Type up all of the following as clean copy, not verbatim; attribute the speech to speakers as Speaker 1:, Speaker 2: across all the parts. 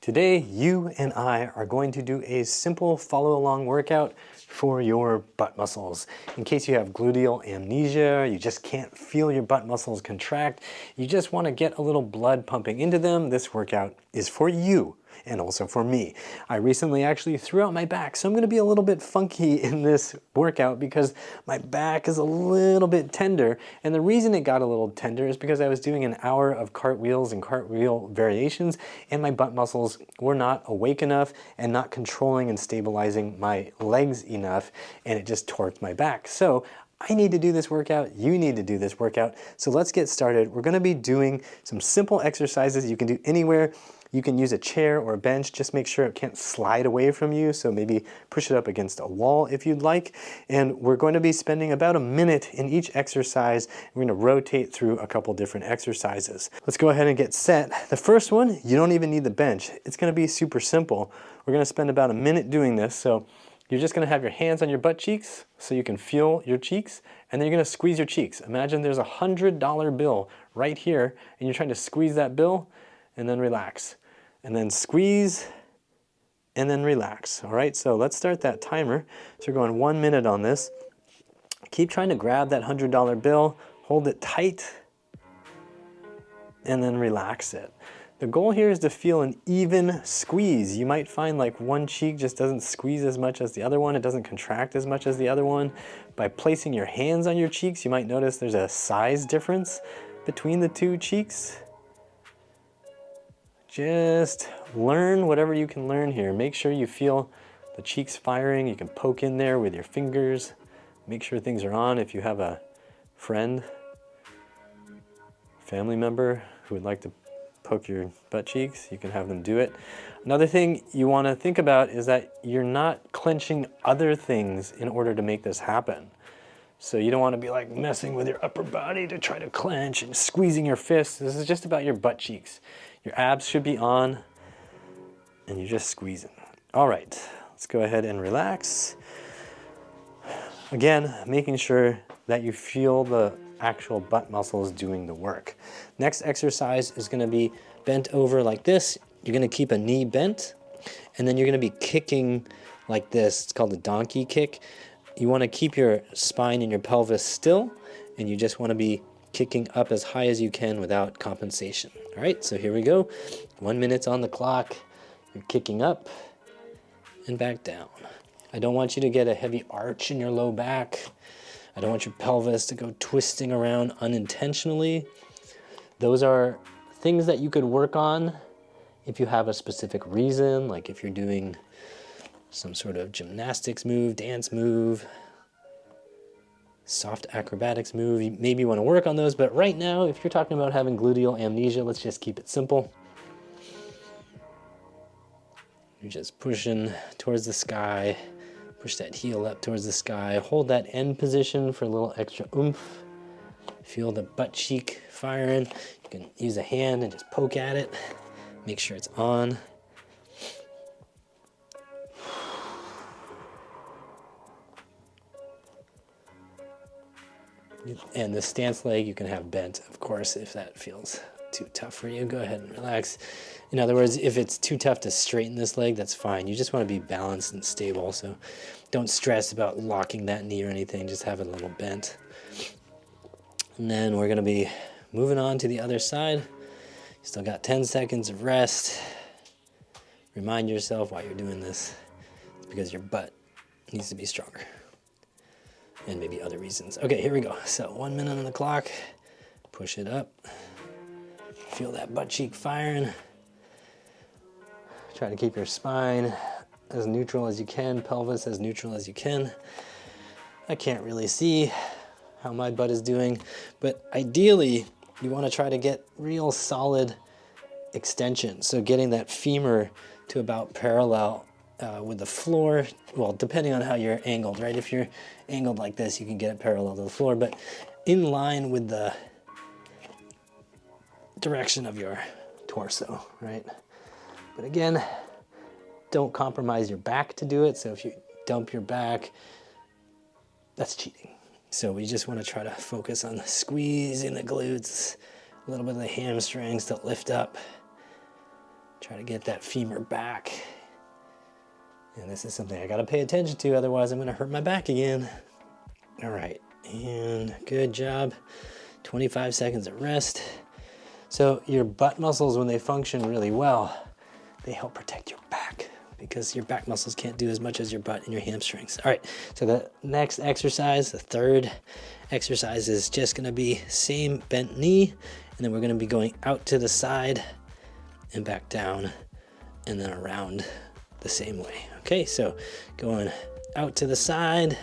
Speaker 1: Today, you and I are going to do a simple follow-along workout for your butt muscles. In case you have gluteal amnesia, you just can't feel your butt muscles contract, you just want to get a little blood pumping into them, this workout is for you. And also for me. I recently actually threw out my back, so I'm going to be a little bit funky in this workout because my back is a little bit tender. And the reason it got a little tender is because I was doing an hour of cartwheels and cartwheel variations, and my butt muscles were not awake enough and not controlling and stabilizing my legs enough, and it just torqued my back. So I need to do this workout, you need to do this workout. So let's get started. We're going to be doing some simple exercises you can do anywhere. You can use a chair or a bench, just make sure it can't slide away from you, so maybe push it up against a wall if you'd like. And we're going to be spending about a minute in each exercise. We're going to rotate through a couple different exercises. Let's go ahead and get set. The first one, you don't even need the bench. It's going to be super simple. We're going to spend about a minute doing this, so you're just going to have your hands on your butt cheeks so you can feel your cheeks, and then you're going to squeeze your cheeks. Imagine there's a $100 bill right here, and you're trying to squeeze that bill, and then relax. And then squeeze, and then relax. All right, so let's start that timer. So we're going 1 minute on this. Keep trying to grab that $100 bill, hold it tight, and then relax it. The goal here is to feel an even squeeze. You might find like one cheek just doesn't squeeze as much as the other one. It doesn't contract as much as the other one. By placing your hands on your cheeks, you might notice there's a size difference between the two cheeks. Just learn whatever you can learn here. Make sure you feel the cheeks firing. You can poke in there with your fingers. Make sure things are on. If you have a friend, family member who would like to poke your butt cheeks, you can have them do it. Another thing you want to think about is that you're not clenching other things in order to make this happen. So you don't want to be like messing with your upper body to try to clench and squeezing your fists. This is just about your butt cheeks. Your abs should be on, and you're just squeezing. All right, let's go ahead and relax. Again, making sure that you feel the actual butt muscles doing the work. Next exercise is going to be bent over like this. You're going to keep a knee bent, and then you're going to be kicking like this. It's called a donkey kick. You want to keep your spine and your pelvis still, and you just want to be kicking up as high as you can without compensation. All right, so here we go. 1 minute's on the clock. You're kicking up and back down. I don't want you to get a heavy arch in your low back. I don't want your pelvis to go twisting around unintentionally. Those are things that you could work on if you have a specific reason, like if you're doing some sort of gymnastics move, dance move, soft acrobatics move. You maybe want to work on those, but right now, if you're talking about having gluteal amnesia, let's just keep it simple. You're just pushing towards the sky, push that heel up towards the sky, hold that end position for a little extra oomph. Feel the butt cheek firing. You can use a hand and just poke at it. Make sure it's on. And the stance leg you can have bent, of course, if that feels too tough for you. Go ahead and relax. In other words, if it's too tough to straighten this leg, that's fine. You just want to be balanced and stable, so don't stress about locking that knee or anything. Just have it a little bent. And then we're going to be moving on to the other side. Still got 10 seconds of rest. Remind yourself while you're doing this, it's because your butt needs to be stronger. And maybe other reasons. Okay, here we go. So 1 minute on the clock. Push it up. Feel that butt cheek firing. Try to keep your spine as neutral as you can, pelvis as neutral as you can. I can't really see how my butt is doing, but ideally you want to try to get real solid extension. So getting that femur to about parallel with the floor, well, depending on how you're angled, right? If you're angled like this, you can get it parallel to the floor, but in line with the direction of your torso, right? But again, don't compromise your back to do it. So if you dump your back, that's cheating. So we just want to try to focus on squeezing the glutes, a little bit of the hamstrings to lift up. Try to get that femur back. And this is something I gotta pay attention to, otherwise I'm gonna hurt my back again. All right, and good job. 25 seconds of rest. So your butt muscles, when they function really well, they help protect your back because your back muscles can't do as much as your butt and your hamstrings. All right, so the next exercise, the third exercise, is just gonna be same bent knee, and then we're gonna be going out to the side and back down and then around the same way. Okay, so going out to the side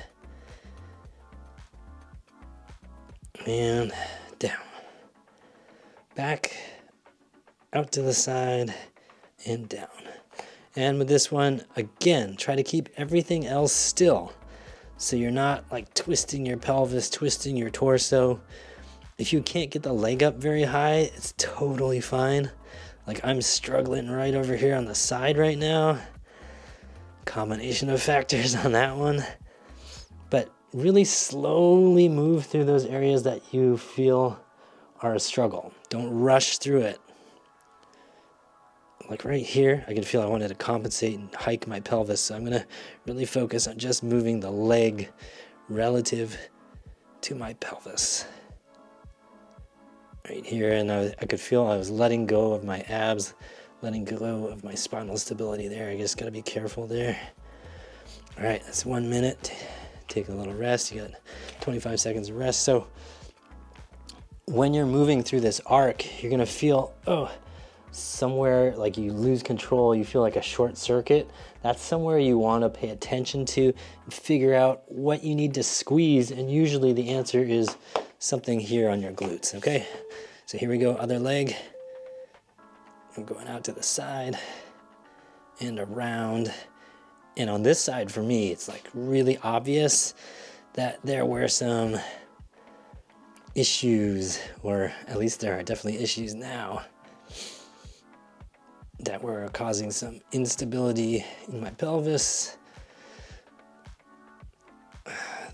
Speaker 1: and down. Back, out to the side, and down. And with this one, again, try to keep everything else still. So you're not like twisting your pelvis, twisting your torso. If you can't get the leg up very high, it's totally fine. Like I'm struggling right over here on the side right now. Combination of factors on that one. But really slowly move through those areas that you feel are a struggle. Don't rush through it. Like right here, I can feel I wanted to compensate and hike my pelvis. So I'm gonna really focus on just moving the leg relative to my pelvis. Right here, and I could feel I was letting go of my abs, letting go of my spinal stability there. I just gotta be careful there. All right, that's 1 minute. Take a little rest. You got 25 seconds of rest. So when you're moving through this arc, you're gonna feel, somewhere like you lose control, you feel like a short circuit. That's somewhere you wanna pay attention to and figure out what you need to squeeze, and usually the answer is something here on your glutes, okay? So here we go, other leg. I'm going out to the side and around. And on this side for me, it's like really obvious that there were some issues, or at least there are definitely issues now, that were causing some instability in my pelvis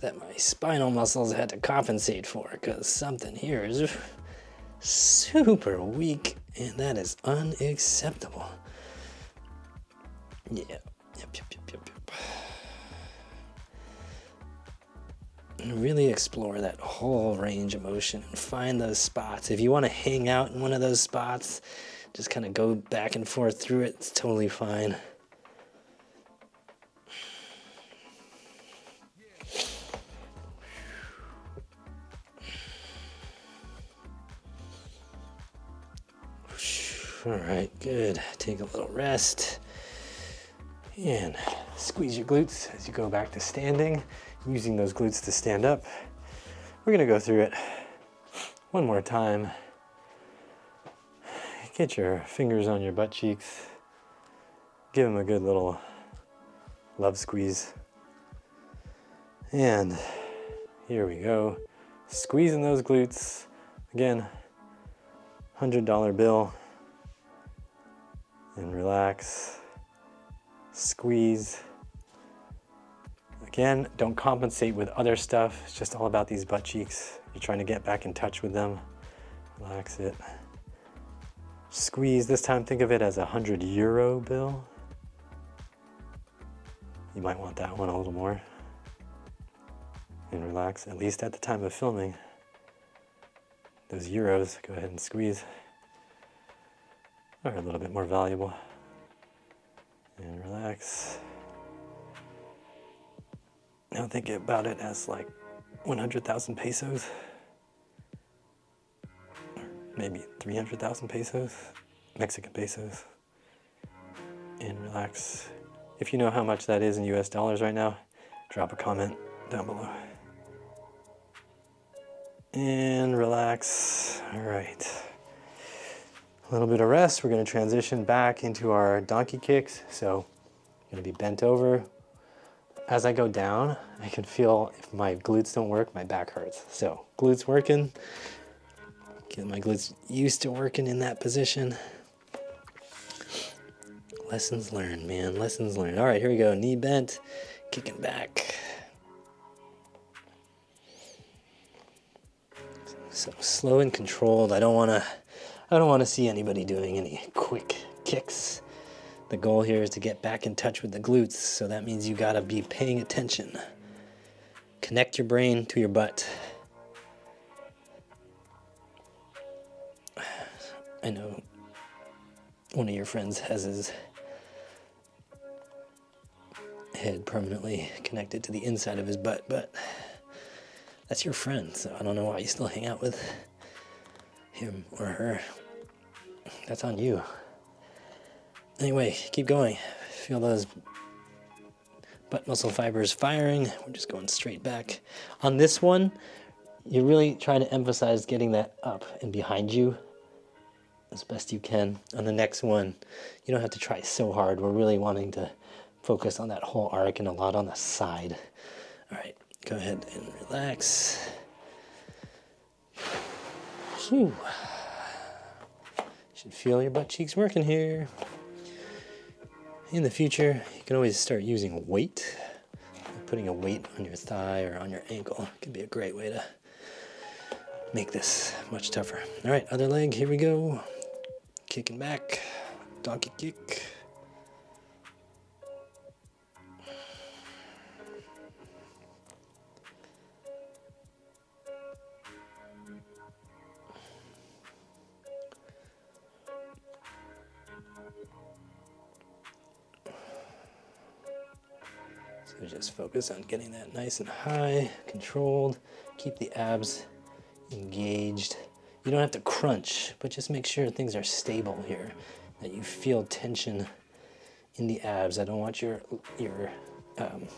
Speaker 1: that my spinal muscles had to compensate for, because something here is super weak, and that is unacceptable. Yeah. Yep. And really explore that whole range of motion and find those spots. If you want to hang out in one of those spots, just kind of go back and forth through it. It's totally fine. All right, good. Take a little rest. And squeeze your glutes as you go back to standing, using those glutes to stand up. We're gonna go through it one more time. Get your fingers on your butt cheeks. Give them a good little love squeeze. And here we go. Squeezing those glutes. Again, $100 bill. And relax. Squeeze. Again, don't compensate with other stuff. It's just all about these butt cheeks. You're trying to get back in touch with them. Relax it. Squeeze. This time think of it as a €100 bill. You might want that one a little more. And relax, at least at the time of filming. Those euros, go ahead and squeeze, are a little bit more valuable. And relax. Now think about it as like 100,000 pesos. Or maybe 300,000 pesos, Mexican pesos. And relax. If you know how much that is in US dollars right now, drop a comment down below. And relax. All right. A little bit of rest. We're going to transition back into our donkey kicks. So I'm going to be bent over. As I go down, I can feel if my glutes don't work, my back hurts. So glutes working. Get my glutes used to working in that position. Lessons learned, man. Lessons learned. All right, here we go. Knee bent, kicking back. So slow and controlled. I don't want to see anybody doing any quick kicks. The goal here is to get back in touch with the glutes, so that means you gotta be paying attention. Connect your brain to your butt. I know one of your friends has his head permanently connected to the inside of his butt, but that's your friend, so I don't know why you still hang out with him or her. That's on you. Anyway, keep going. Feel those butt muscle fibers firing. We're just going straight back. On this one, you really try to emphasize getting that up and behind you as best you can. On the next one, you don't have to try so hard. We're really wanting to focus on that whole arc and a lot on the side. All right, go ahead and relax. Whew. You should feel your butt cheeks working here. In the future, you can always start using weight. Putting a weight on your thigh or on your ankle can be a great way to make this much tougher. All right, other leg, here we go. Kicking back, donkey kick. So just focus on getting that nice and high, controlled. Keep the abs engaged. You don't have to crunch, but just make sure things are stable here, that you feel tension in the abs. I don't want your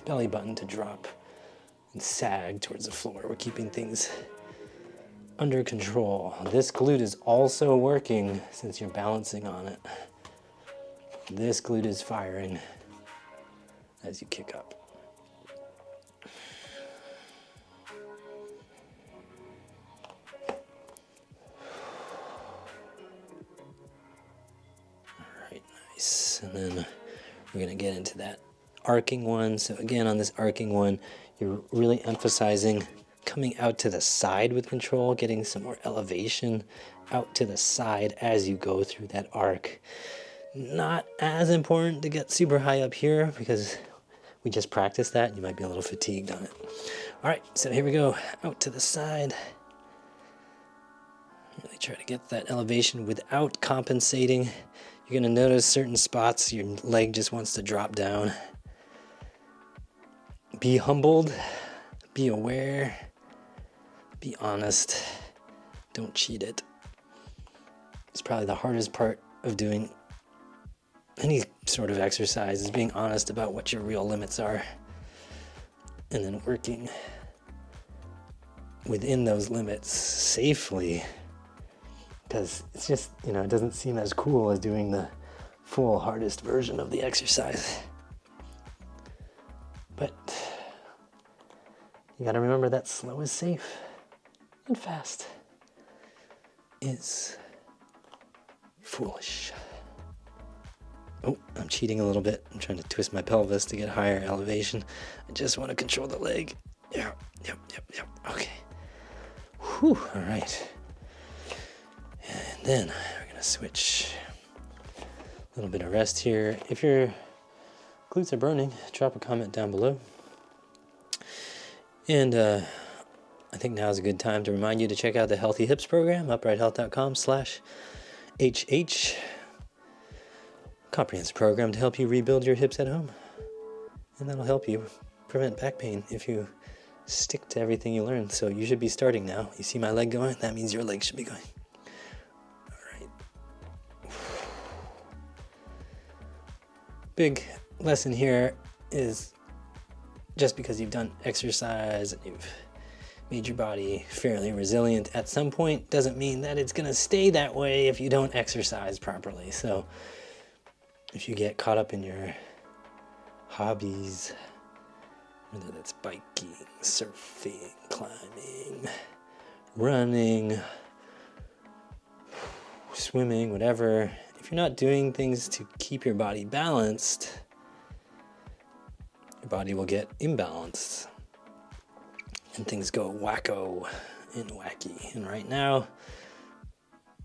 Speaker 1: belly button to drop and sag towards the floor. We're keeping things under control. This glute is also working since you're balancing on it. This glute is firing as you kick up. And then we're going to get into that arcing one. So again, on this arcing one, you're really emphasizing coming out to the side with control, getting some more elevation out to the side as you go through that arc. Not as important to get super high up here because we just practiced that. You might be a little fatigued on it. All right, so here we go. Out to the side. Really try to get that elevation without compensating. You're going to notice certain spots your leg just wants to drop down. Be humbled, be aware, be honest, don't cheat it. It's probably the hardest part of doing any sort of exercise is being honest about what your real limits are and then working within those limits safely. Because it's just, it doesn't seem as cool as doing the full hardest version of the exercise. But you got to remember that slow is safe and fast is foolish. Oh, I'm cheating a little bit. I'm trying to twist my pelvis to get higher elevation. I just want to control the leg. Yep. Okay. Whew, all right. And then we're going to switch. A little bit of rest here. If your glutes are burning, drop a comment down below. And I think now is a good time to remind you to check out the Healthy Hips program, uprighthealth.com/HH. Comprehensive program to help you rebuild your hips at home. And that'll help you prevent back pain if you stick to everything you learn. So you should be starting now. You see my leg going? That means your leg should be going. Big lesson here is just because you've done exercise and you've made your body fairly resilient at some point doesn't mean that it's going to stay that way if you don't exercise properly. So if you get caught up in your hobbies, whether that's biking, surfing, climbing, running, swimming, whatever, if you're not doing things to keep your body balanced, your body will get imbalanced and things go wacko and wacky. And right now,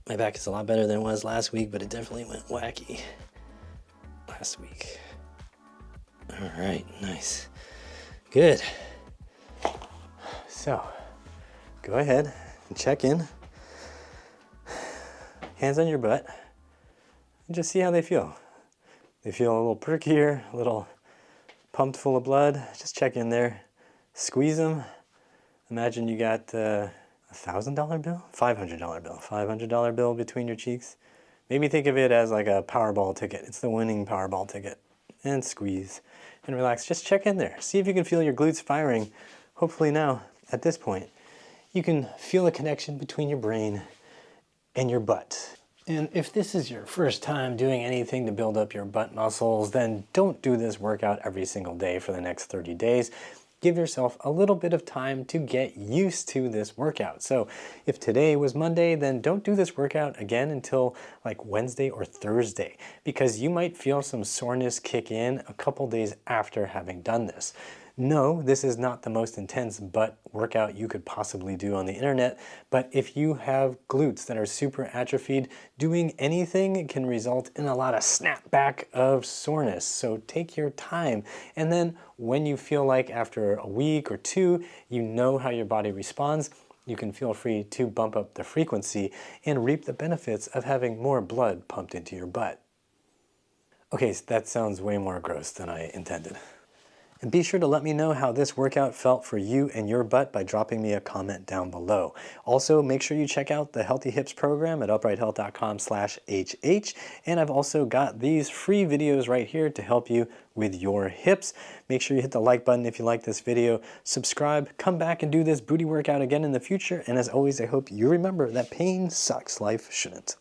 Speaker 1: My back is a lot better than it was last week, but it definitely went wacky last week. All right, nice. Good. So, go ahead and check in. Hands on your butt. And just see how they feel. They feel a little perkier, a little pumped full of blood. Just check in there. Squeeze them. Imagine you got a $1,000 bill? $500 bill. $500 bill between your cheeks. Maybe think of it as like a Powerball ticket. It's the winning Powerball ticket. And squeeze and relax. Just check in there. See if you can feel your glutes firing. Hopefully now, at this point, you can feel a connection between your brain and your butt. And if this is your first time doing anything to build up your butt muscles, then don't do this workout every single day for the next 30 days. Give yourself a little bit of time to get used to this workout. So if today was Monday, then don't do this workout again until like Wednesday or Thursday, because you might feel some soreness kick in a couple days after having done this. No, this is not the most intense butt workout you could possibly do on the internet, but if you have glutes that are super atrophied, doing anything can result in a lot of snapback of soreness. So take your time, and then when you feel like after a week or two, you know how your body responds, you can feel free to bump up the frequency and reap the benefits of having more blood pumped into your butt. Okay, so that sounds way more gross than I intended. And be sure to let me know how this workout felt for you and your butt by dropping me a comment down below. Also, make sure you check out the Healthy Hips program at uprighthealth.com/HH. And I've also got these free videos right here to help you with your hips. Make sure you hit the like button if you like this video. Subscribe, come back and do this booty workout again in the future. And as always, I hope you remember that pain sucks, life shouldn't.